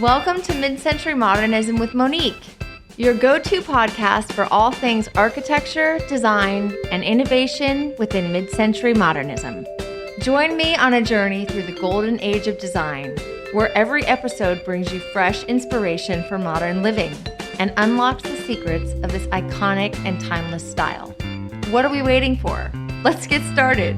Welcome to Mid-Century Modernism with Monique, your go-to podcast for all things architecture, design, and innovation within mid-century modernism. Join me on a journey through the golden age of design, where every episode brings you fresh inspiration for modern living and unlocks the secrets of this iconic and timeless style. What are we waiting for? Let's get started.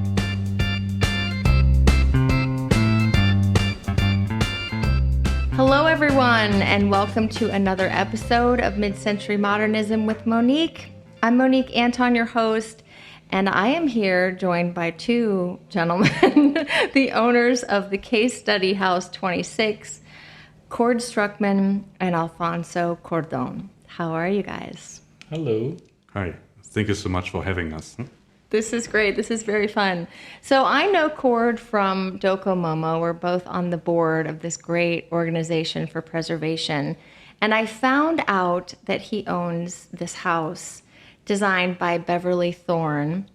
Hello, everyone, and welcome to another episode of Mid-Century Modernism with Monique. I'm Monique Anton, your host, and I am here joined by two gentlemen, the owners of the Case Study House 26, Struckmann and Alfonso Cordon. How are you guys? Hello. Hi. Thank you so much for having us. This is great. This is very fun. So I know Cord from Docomomo. We're both on the board of this great organization for preservation. And I found out that he owns this house designed by Beverly Thorne.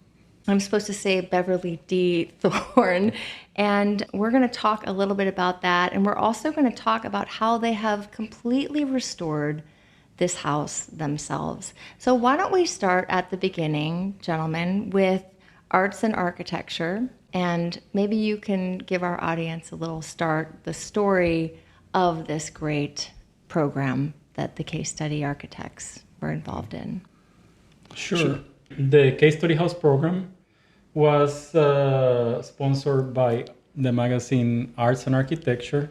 I'm supposed to say Beverly D. Thorne. And we're going to talk a little bit about that. And we're also going to talk about how they have completely restored this house themselves. So why don't we start at the beginning, gentlemen, with arts and architecture, and maybe you can give our audience a little start, the story of this great program that the Case Study architects were involved in. Sure. The Case Study House program was sponsored by the magazine Arts and Architecture.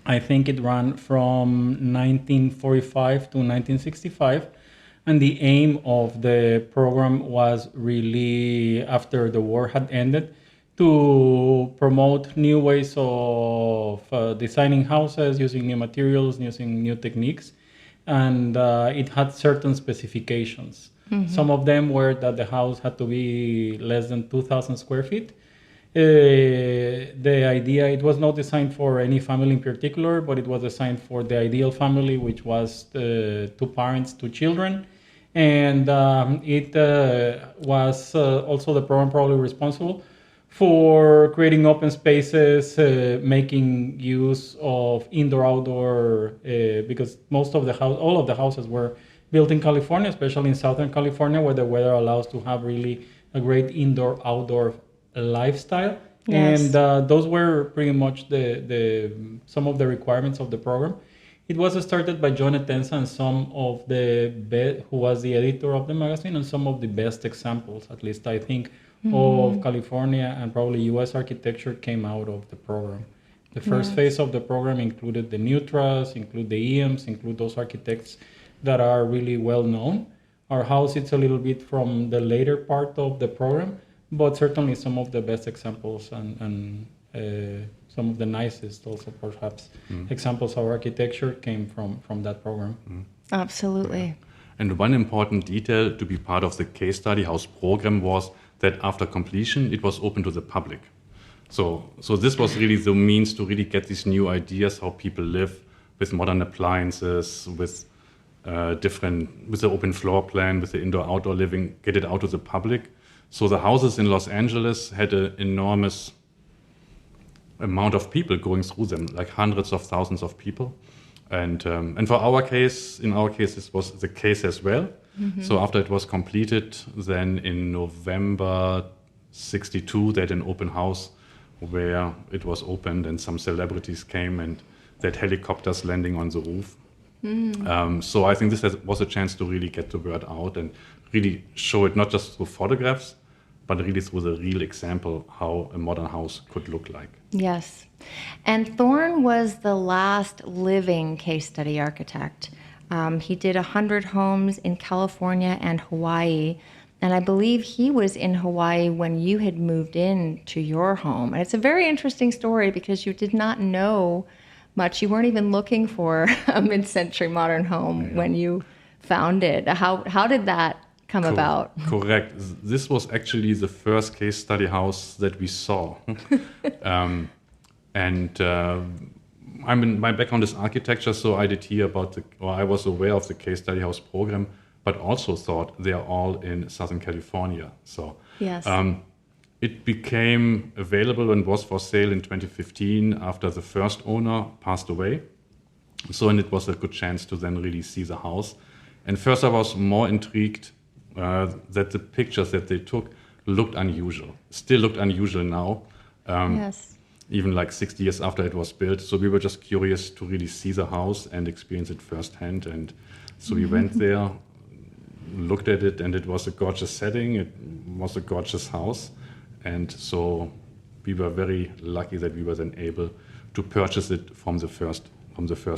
I think it ran from 1945 to 1965, and the aim of the program was really, after the war had ended, to promote new ways of designing houses, using new materials, using new techniques, and it had certain specifications. Mm-hmm. Some of them were that the house had to be less than 2,000 square feet. The idea, it was not designed for any family in particular, but it was designed for the ideal family, which was two parents, two children. And it was also the program probably responsible for creating open spaces, making use of indoor-outdoor, because all of the houses were built in California, especially in Southern California, where the weather allows to have really a great indoor-outdoor lifestyle. Yes. And those were pretty much the some of the requirements of the program. It was started by John Etensa and some of who was the editor of the magazine, and some of the best examples, at least I think, of California and probably U.S. architecture came out of the program. The first phase of the program included the Nutras, include the EMs, include those architects that are really well known. Our house is a little bit from the later part of the program, but certainly some of the best examples and some of the nicest also perhaps examples of architecture came from that program. Absolutely. Yeah. And one important detail to be part of the Case Study House program was that after completion, it was open to the public. So this was really the means to really get these new ideas, how people live with modern appliances, with the open floor plan, with the indoor-outdoor living, get it out to the public. So the houses in Los Angeles had an enormous amount of people going through them, like hundreds of thousands of people. And for our case, this was the case as well. Mm-hmm. So after it was completed, then in November 62, they had an open house where it was opened and some celebrities came and they had helicopters landing on the roof. So I think this was a chance to really get the word out and really show it not just through photographs, but really through the real example how a modern house could look like. Yes. And Thorne was the last living case study architect. He did 100 homes in California and Hawaii. And I believe he was in Hawaii when you had moved in to your home. And it's a very interesting story because you did not know much. You weren't even looking for a mid-century modern home when you found it. How did that come about? Correct. This was actually the first case study house that we saw. My background is architecture, so I did hear I was aware of the case study house program, but also thought they are all in Southern California. So yes. It became available and was for sale in 2015 after the first owner passed away. So, and it was a good chance to then really see the house. And first I was more intrigued that the pictures that they took looked unusual, still looked unusual now, Yes. even like 60 years after it was built. So we were just curious to really see the house and experience it firsthand. And so we went there, looked at it, and it was a gorgeous setting. It was a gorgeous house. And so we were very lucky that we were then able to purchase it from the first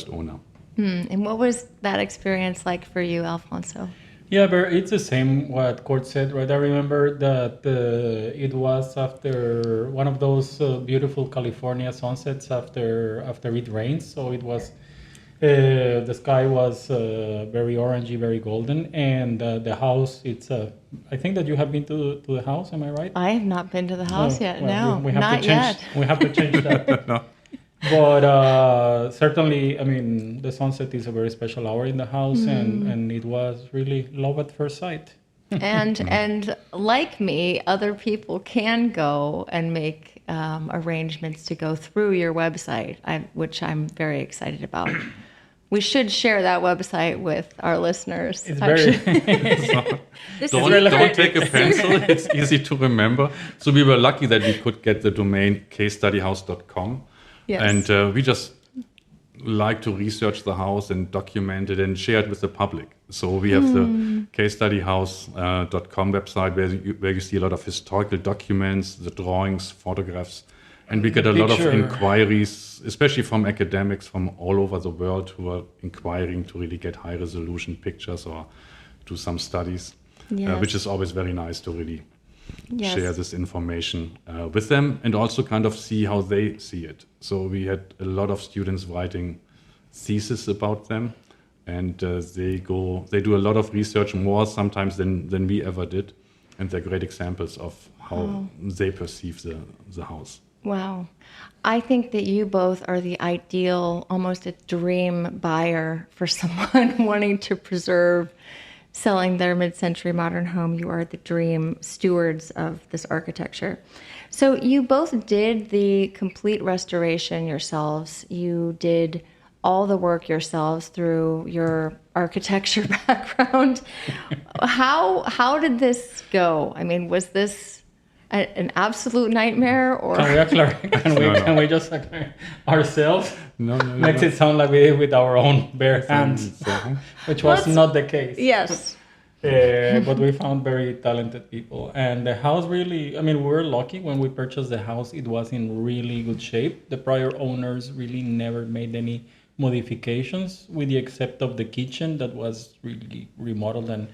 owner. And what was that experience like for you, Alfonso? Yeah, but it's the same what Cord said, right? I remember that it was after one of those beautiful California sunsets after it rains. So it was the sky was very orangey, very golden, and the house. I think that you have been to the house. Am I right? I have not been to the house yet. Well, No, we have not to change, yet. We have to change that. No. But certainly, I mean, the sunset is a very special hour in the house, and it was really love at first sight. And like me, other people can go and make arrangements to go through your website, which I'm very excited about. We should share that website with our listeners. It's actually. very. This Don't is take a pencil. It's easy to remember. So we were lucky that we could get the domain casestudyhouse.com. Yes. And we just like to research the house and document it and share it with the public. So we have the casestudyhouse.com website where you see a lot of historical documents, the drawings, photographs. And we get a lot of inquiries, especially from academics from all over the world who are inquiring to really get high resolution pictures or do some studies, Yes. which is always very nice to really Yes. share this information with them and also kind of see how they see it. So we had a lot of students writing thesis about them, and they do a lot of research, more sometimes than we ever did, and they're great examples of how they perceive the house. Wow. I think that you both are the ideal, almost a dream buyer for someone wanting to preserve selling their mid-century modern home. You are the dream stewards of this architecture. So you both did the complete restoration yourselves. You did all the work yourselves through your architecture background. How did this go? I mean, was this an absolute nightmare, or Can we just ourselves? No. Makes it sound like we did it with our own bare hands, which was not the case. Yes. But we found very talented people, and the house really. I mean, we were lucky when we purchased the house; it was in really good shape. The prior owners really never made any modifications, with the except of the kitchen that was really remodeled, and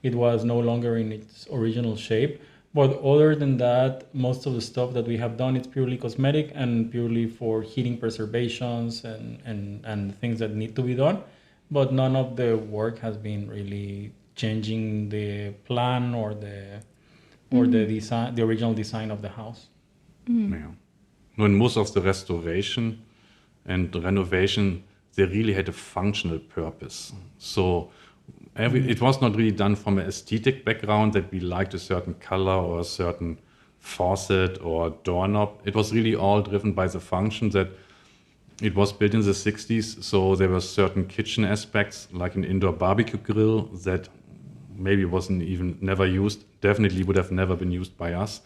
it was no longer in its original shape. But other than that, most of the stuff that we have done, it's purely cosmetic and purely for heating preservations and things that need to be done. But none of the work has been really changing the plan or the design, the original design of the house. Yeah. When most of the restoration and renovation, they really had a functional purpose. So it was not really done from an aesthetic background that we liked a certain color or a certain faucet or doorknob. It was really all driven by the function that it was built in the 60s. So there were certain kitchen aspects, like an indoor barbecue grill that maybe wasn't even never used, definitely would have never been used by us.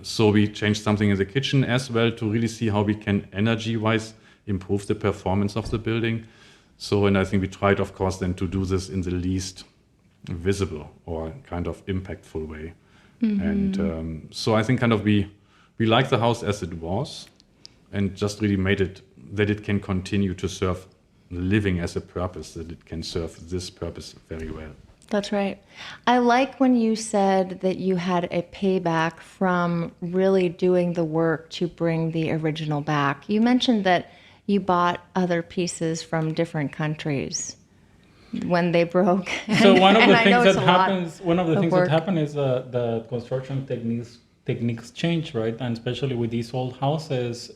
So we changed something in the kitchen as well to really see how we can energy-wise improve the performance of the building. So, and I think we tried, of course, then to do this in the least visible or kind of impactful way. And so I think kind of we liked the house as it was and just really made it that it can continue to serve living as a purpose, that it can serve this purpose very well. That's right. I like when you said that you had a payback from really doing the work to bring the original back. You mentioned that you bought other pieces from different countries when they broke. So one of the I know things it's that a lot happens, one of the of things work. that happen is the construction techniques change, right? And especially with these old houses,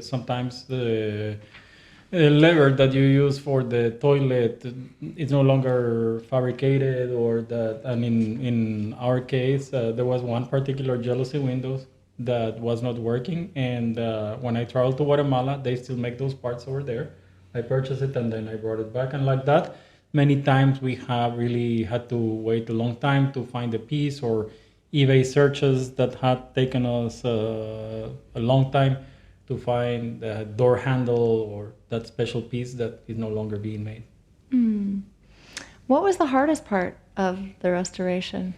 sometimes the lever that you use for the toilet is no longer fabricated, or that. And in our case, there was one particular jealousy window that was not working, and when I traveled to Guatemala, they still make those parts over there. I purchased it and then I brought it back. And like that, many times we have really had to wait a long time to find a piece, or eBay searches that had taken us a long time to find the door handle or that special piece that is no longer being made. What was the hardest part of the restoration?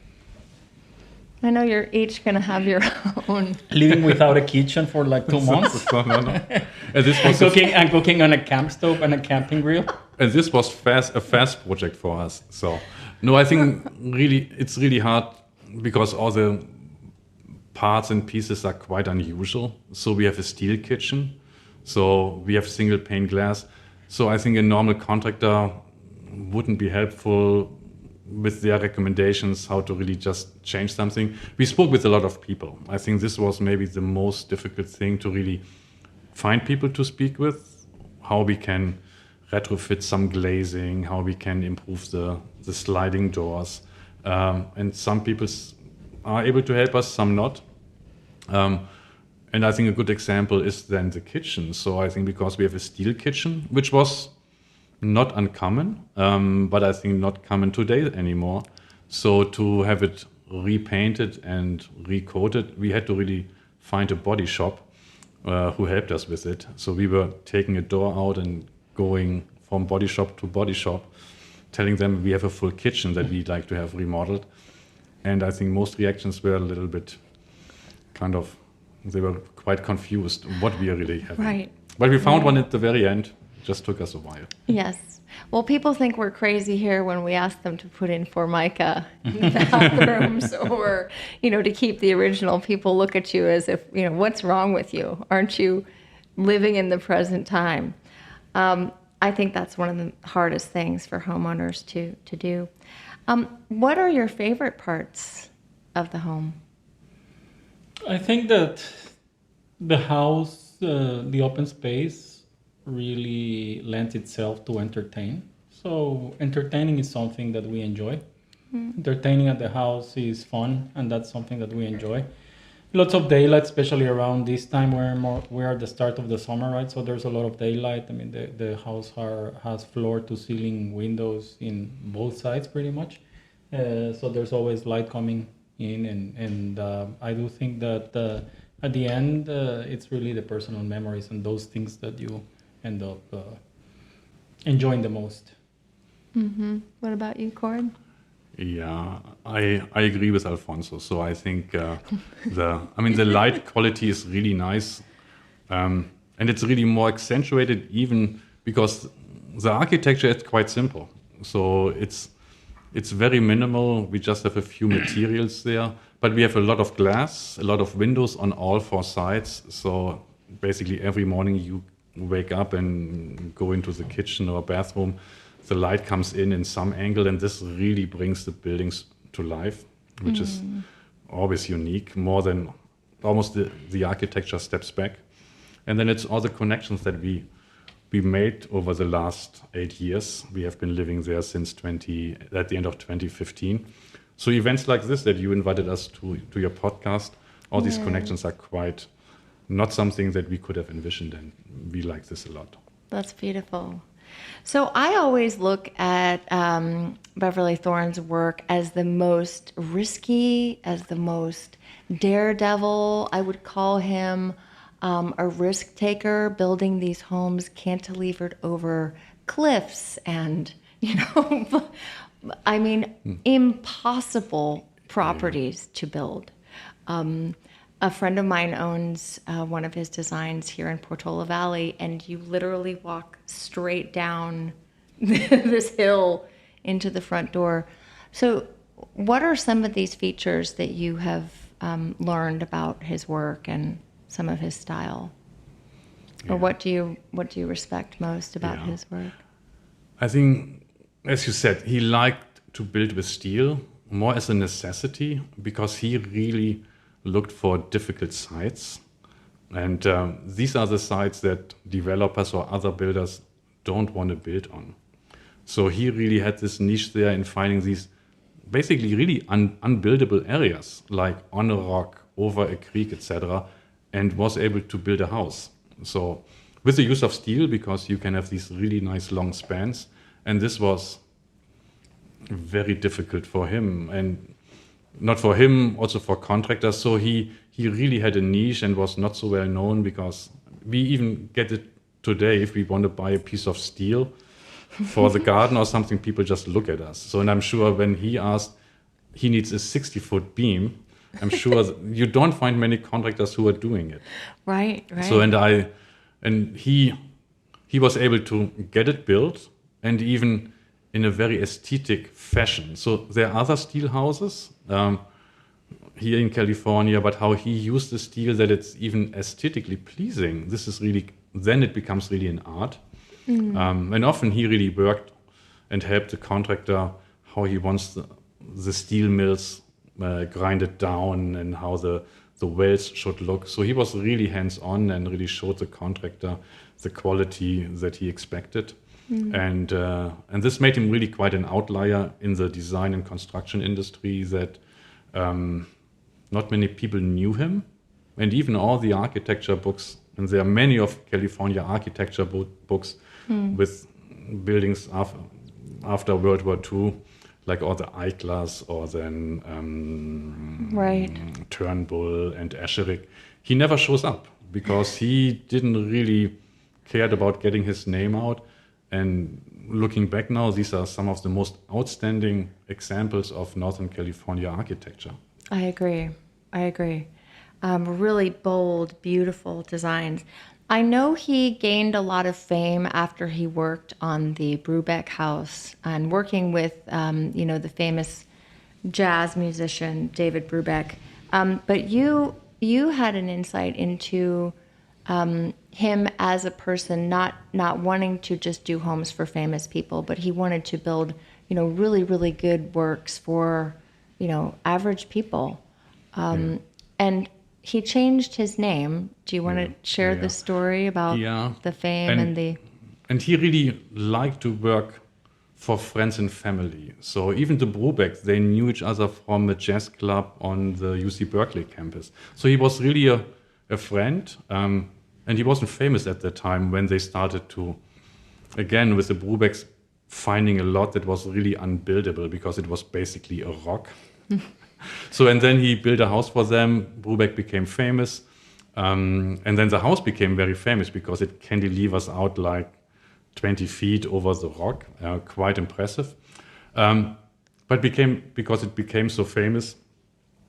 I know you're each going to have your own. Living without a kitchen for like 2 months. No. And this was cooking on a camp stove and a camping grill. And this was a fast project for us. So, no, I think really it's really hard because all the parts and pieces are quite unusual. So we have a steel kitchen. So we have single pane glass. So I think a normal contractor wouldn't be helpful with their recommendations how to really just change something. We spoke with a lot of people. I think this was maybe the most difficult thing, to really find people to speak with, how we can retrofit some glazing, how we can improve the sliding doors. And some people are able to help us, some not. And I think a good example is then the kitchen. So I think because we have a steel kitchen, which was not uncommon, but I think not common today anymore. So to have it repainted and recoated, we had to really find a body shop who helped us with it. So we were taking a door out and going from body shop to body shop, telling them we have a full kitchen that we'd like to have remodeled. And I think most reactions were a little bit they were quite confused what we are really having. Right. But we found one at the very end. It just took us a while. Yes. Well, people think we're crazy here when we ask them to put in Formica in the bathrooms or, to keep the original. People look at you as if, what's wrong with you? Aren't you living in the present time? I think that's one of the hardest things for homeowners to do. What are your favorite parts of the home? I think that the house, the open space, really lends itself to entertain. So entertaining is something that we enjoy. Entertaining at the house is fun, and that's something that we enjoy. Lots of daylight, especially around this time where we're at the start of the summer, right? So there's a lot of daylight. I mean, the house has floor-to-ceiling windows in both sides, pretty much. So there's always light coming in, and I do think that at the end, it's really the personal memories and those things that you end up enjoying the most. Mm-hmm. What about you, Cordon? Yeah, I agree with Alfonso. So I think the light quality is really nice, and it's really more accentuated even because the architecture is quite simple. So it's very minimal. We just have a few materials there, but we have a lot of glass, a lot of windows on all four sides. So basically every morning you wake up and go into the kitchen or bathroom, the light comes in some angle, and this really brings the buildings to life, which is always unique, more than almost the architecture steps back. And then it's all the connections that we made over the last 8 years. We have been living there since at the end of 2015. So events like this that you invited us to your podcast, all these connections are quite not something that we could have envisioned, and we like this a lot. That's beautiful. So I always look at Beverly Thorne's work as the most risky, as the most daredevil. I would call him a risk taker, building these homes cantilevered over cliffs and, impossible properties to build. A friend of mine owns one of his designs here in Portola Valley, and you literally walk straight down this hill into the front door. So what are some of these features that you have learned about his work and some of his style? Or what do you respect most about his work? I think, as you said, he liked to build with steel more as a necessity because he really looked for difficult sites. And these are the sites that developers or other builders don't want to build on. So he really had this niche there in finding these basically really unbuildable areas, like on a rock, over a creek, etc., and was able to build a house. So with the use of steel, because you can have these really nice long spans. And this was very difficult for him, and not for him, also for contractors. So he really had a niche and was not so well known, because we even get it today. If we want to buy a piece of steel for the garden or something, people just look at us. So, and I'm sure when he asked, he needs a 60-foot beam, I'm sure you don't find many contractors who are doing it. Right. So, and he was able to get it built, and even in a very aesthetic fashion. So there are other steel houses here in California, but how he used the steel that it's even aesthetically pleasing. This is really, then it becomes really an art. And often he really worked and helped the contractor how he wants the steel mills grinded down and how the wells should look. So he was really hands-on and really showed the contractor the quality that he expected. And this made him really quite an outlier in the design and construction industry, that not many people knew him. And even all the architecture books, and there are many of California architecture books with buildings after World War II, like all the Eichlers or then Turnbull and Escherich. He never shows up because he didn't really cared about getting his name out. And looking back now, these are some of the most outstanding examples of Northern California architecture. I agree. Really bold, beautiful designs. I know he gained a lot of fame after he worked on the Brubeck house and working with, the famous jazz musician David Brubeck. But you had an insight into him as a person, not wanting to just do homes for famous people, but he wanted to build, really, really good works for, average people. And he changed his name. Do you want to share the story about the fame And he really liked to work for friends and family. So even the Brubecks, they knew each other from a jazz club on the UC Berkeley campus. So he was really a friend. And he wasn't famous at that time when they started to, again, with the Brubecks, finding a lot that was really unbuildable because it was basically a rock. So, and then he built a house for them. Brubeck became famous. And then the house became very famous because it cantilevers out like 20 feet over the rock. Quite impressive. But because it became so famous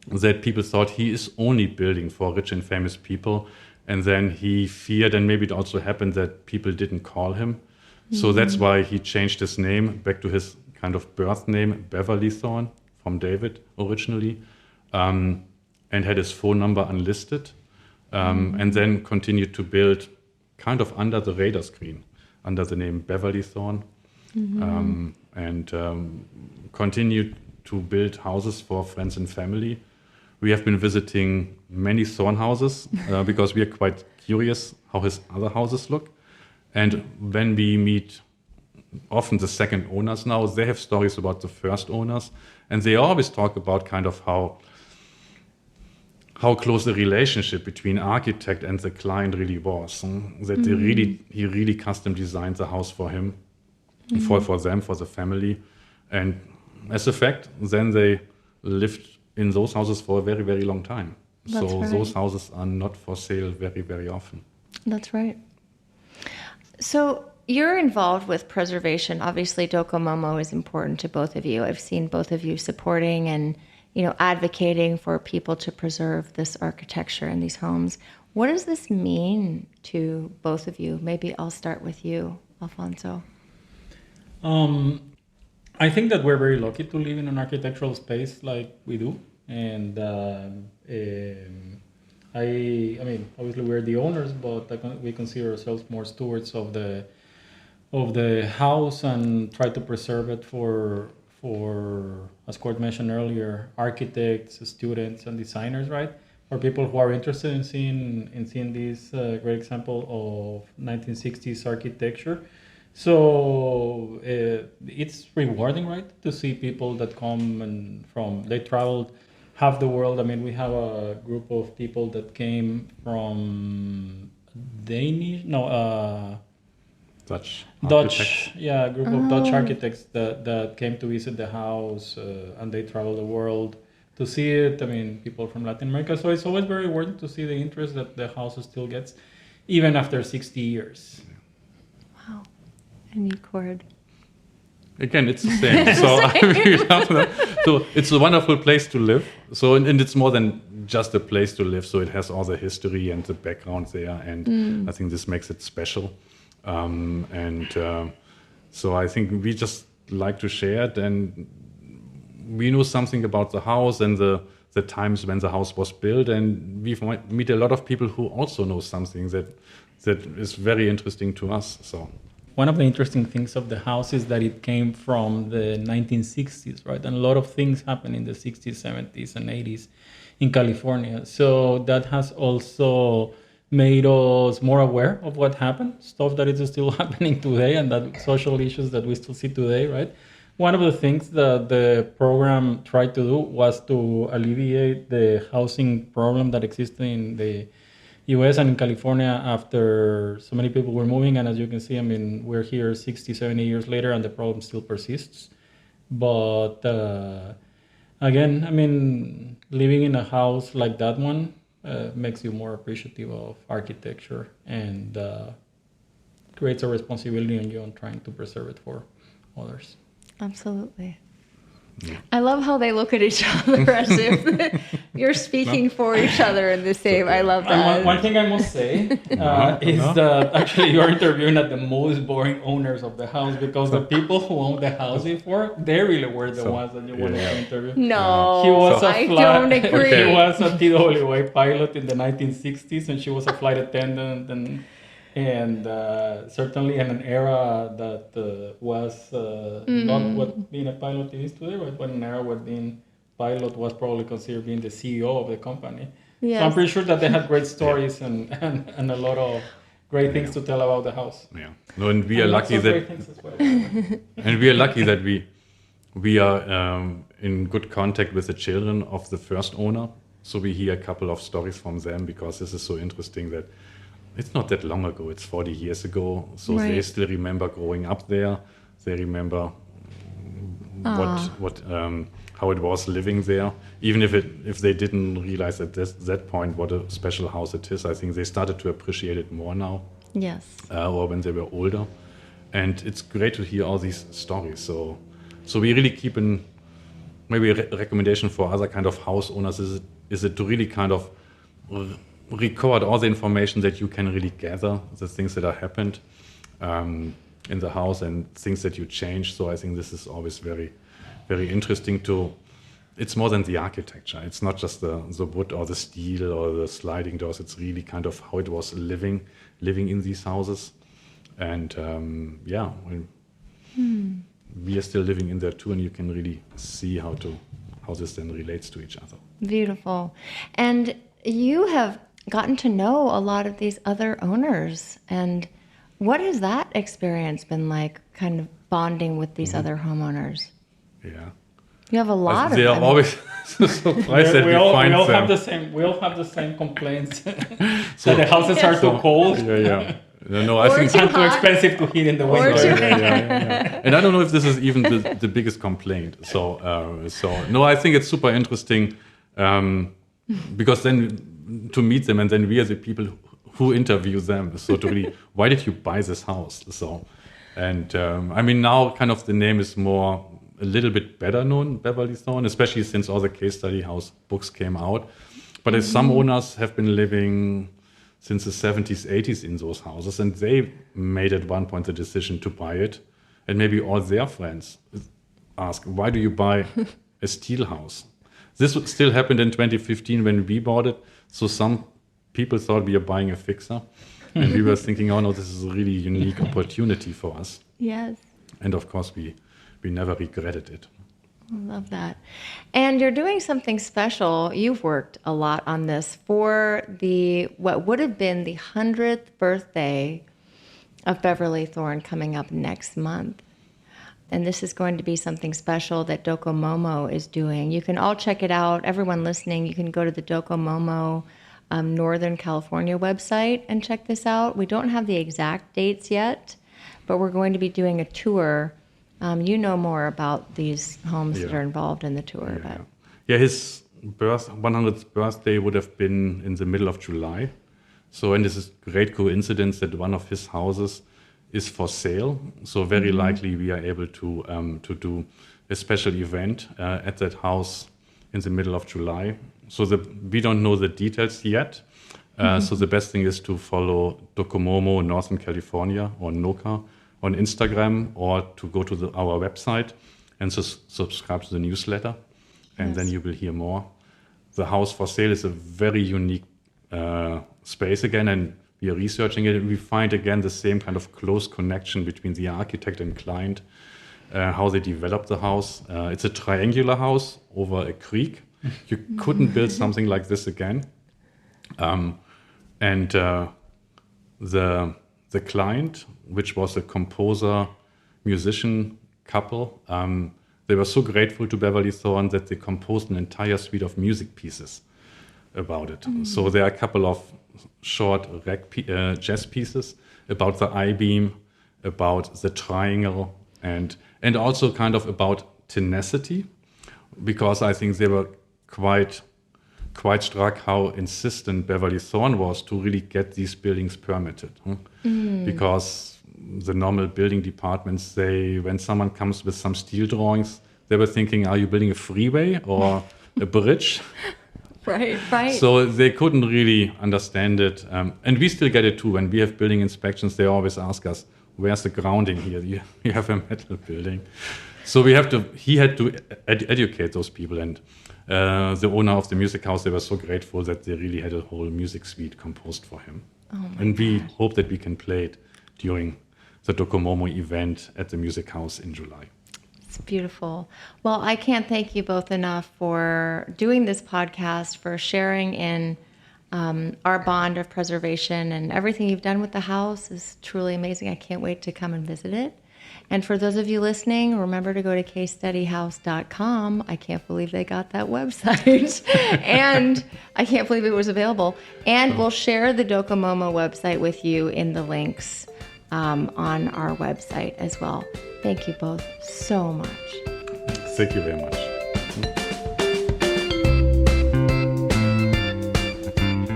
that people thought he is only building for rich and famous people. And then he feared, and maybe it also happened that people didn't call him. So that's why he changed his name back to his kind of birth name, Beverly Thorne, from David originally, and had his phone number unlisted, and then continued to build kind of under the radar screen, under the name Beverly Thorne, and continued to build houses for friends and family. We have been visiting many Thorne houses because we are quite curious how his other houses look. And when we meet often the second owners now, they have stories about the first owners. And they always talk about kind of how close the relationship between architect and the client really was. That he really custom designed the house for him, for them, for the family. And as a fact, then they lived in those houses for a very, very long time. Those houses are not for sale very, very often. That's right. So you're involved with preservation. Obviously, Docomomo is important to both of you. I've seen both of you supporting and, advocating for people to preserve this architecture in these homes. What does this mean to both of you? Maybe I'll start with you, Alfonso. I think that we're very lucky to live in an architectural space like we do, and I mean, obviously we're the owners, but we consider ourselves more stewards of the house and try to preserve it for as Cord mentioned earlier, architects, students, and designers, right? For people who are interested in seeing this great example of 1960s architecture. So it's rewarding, right, to see people that come they traveled half the world. I mean, we have a group of people that came from Danish, no, Dutch Dutch, architects. yeah, a group of Dutch architects that came to visit the house, and they traveled the world to see it. I mean, people from Latin America. So it's always very worth to see the interest that the house still gets, even after 60 years. Wow. And you, Cord? Again, it's the same. So it's a wonderful place to live. So and it's more than just a place to live. So it has all the history and the background there, and I think this makes it special. So I think we just like to share it, and we know something about the house and the times when the house was built, and we meet a lot of people who also know something that is very interesting to us. So. One of the interesting things of the house is that it came from the 1960s, right? And a lot of things happened in the 60s, 70s, and 80s in California. So that has also made us more aware of what happened, stuff that is still happening today, and that social issues that we still see today, right? One of the things that the program tried to do was to alleviate the housing problem that existed in the US and in California after so many people were moving. And as you can see, I mean, we're here 60, 70 years later and the problem still persists. But again, I mean, living in a house like that one makes you more appreciative of architecture and creates a responsibility on you on trying to preserve it for others. Absolutely. Yeah. I love how they look at each other as if you're speaking for each other in the same. I love that. One thing I must say is that actually you're interviewing at the most boring owners of the house, because the people who owned the house before, they really were the ones that you wanted to interview. No, I don't agree. He was a TWA pilot in the 1960s, and she was a flight attendant, and certainly in an era that was not what being a pilot is today, right? But an era where being pilot was probably considered being the CEO of the company. Yes. So I'm pretty sure that they had great stories and a lot of great things to tell about the house. Yeah. No, and we are lucky that and we are lucky that we are in good contact with the children of the first owner. So we hear a couple of stories from them, because this is so interesting that it's not that long ago. It's 40 years ago. So they still remember growing up there. They remember how it was living there. Even if they didn't realize at that point what a special house it is, I think they started to appreciate it more now. Yes. Or when they were older. And it's great to hear all these stories. So we really keep in, maybe a recommendation for other kind of house owners is it to really kind of record all the information that you can really gather, the things that are happened in the house and things that you change. So I think this is always very, very interesting it's more than the architecture. It's not just the wood or the steel or the sliding doors. It's really kind of how it was living in these houses. And we are still living in there too, and you can really see how this then relates to each other. Beautiful. And you have gotten to know a lot of these other owners, and what has that experience been like, kind of bonding with these other homeowners? Yeah, you have a lot of them. They are always surprised that we find them. We all have the same complaints. So the houses are too cold. Yeah. No, I think it's too expensive to heat in the winter. Yeah. And I don't know if this is even the biggest complaint. So no, I think it's super interesting because then to meet them, and then we are the people who interview them. So to really, why did you buy this house? So, and I mean, now kind of the name is a little bit better known, Beverly Thorne, especially since all the case study house books came out. But as some owners have been living since the 70s, 80s in those houses, and they made at one point the decision to buy it. And maybe all their friends ask, why do you buy a steel house? This still happened in 2015 when we bought it. So some people thought we are buying a fixer. And we were thinking, oh no, this is a really unique opportunity for us. Yes. And of course, we never regretted it. I love that. And you're doing something special. You've worked a lot on this for what would have been the 100th birthday of Beverly Thorne coming up next month. And this is going to be something special that Docomomo is doing. You can all check it out. Everyone listening, you can go to the Docomomo Northern California website and check this out. We don't have the exact dates yet, but we're going to be doing a tour. You know more about these homes that are involved in the tour. His 100th birthday would have been in the middle of July. So, and this is a great coincidence that one of his houses is for sale. So very likely we are able to do a special event at that house in the middle of July. So we don't know the details yet. So the best thing is to follow Docomomo Northern California or NOCA on Instagram, or to go to our website and subscribe to the newsletter. And then you will hear more. The house for sale is a very unique space again, and we are researching it, and we find again the same kind of close connection between the architect and client, how they developed the house. It's a triangular house over a creek. You couldn't build something like this again. And the client, which was a composer, musician couple, they were so grateful to Beverly Thorne that they composed an entire suite of music pieces about it. So there are a couple of short jazz pieces about the I-beam, about the triangle, and also kind of about tenacity, because I think they were quite struck how insistent Beverly Thorne was to really get these buildings permitted. Because the normal building departments, when someone comes with some steel drawings, they were thinking, are you building a freeway or a bridge? Right. So they couldn't really understand it. And we still get it too. When we have building inspections, they always ask us, where's the grounding here? You have a metal building. So he had to educate those people. And the owner of the music house, they were so grateful that they really had a whole music suite composed for him. We hope that we can play it during the Docomomo event at the music house in July. It's beautiful. Well, I can't thank you both enough for doing this podcast, for sharing in our bond of preservation, and everything you've done with the house is truly amazing. I can't wait to come and visit it. And for those of you listening, remember to go to casestudyhouse.com. I can't believe they got that website. And I can't believe it was available. And we'll share the Docomomo website with you in the links on our website as well. Thank you both so much. Thank you very much.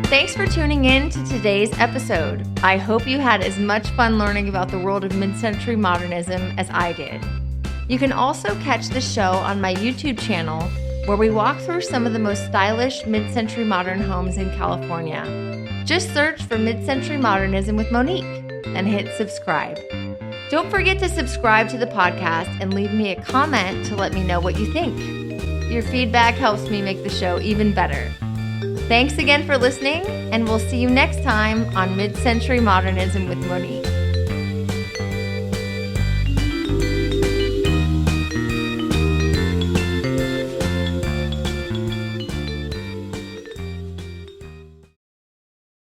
Thanks for tuning in to today's episode. I hope you had as much fun learning about the world of mid-century modernism as I did. You can also catch the show on my YouTube channel, where we walk through some of the most stylish mid-century modern homes in California. Just search for Mid-Century Modernism with Monique and hit subscribe. Don't forget to subscribe to the podcast and leave me a comment to let me know what you think. Your feedback helps me make the show even better. Thanks again for listening, and we'll see you next time on Mid-Century Modernism with Monique.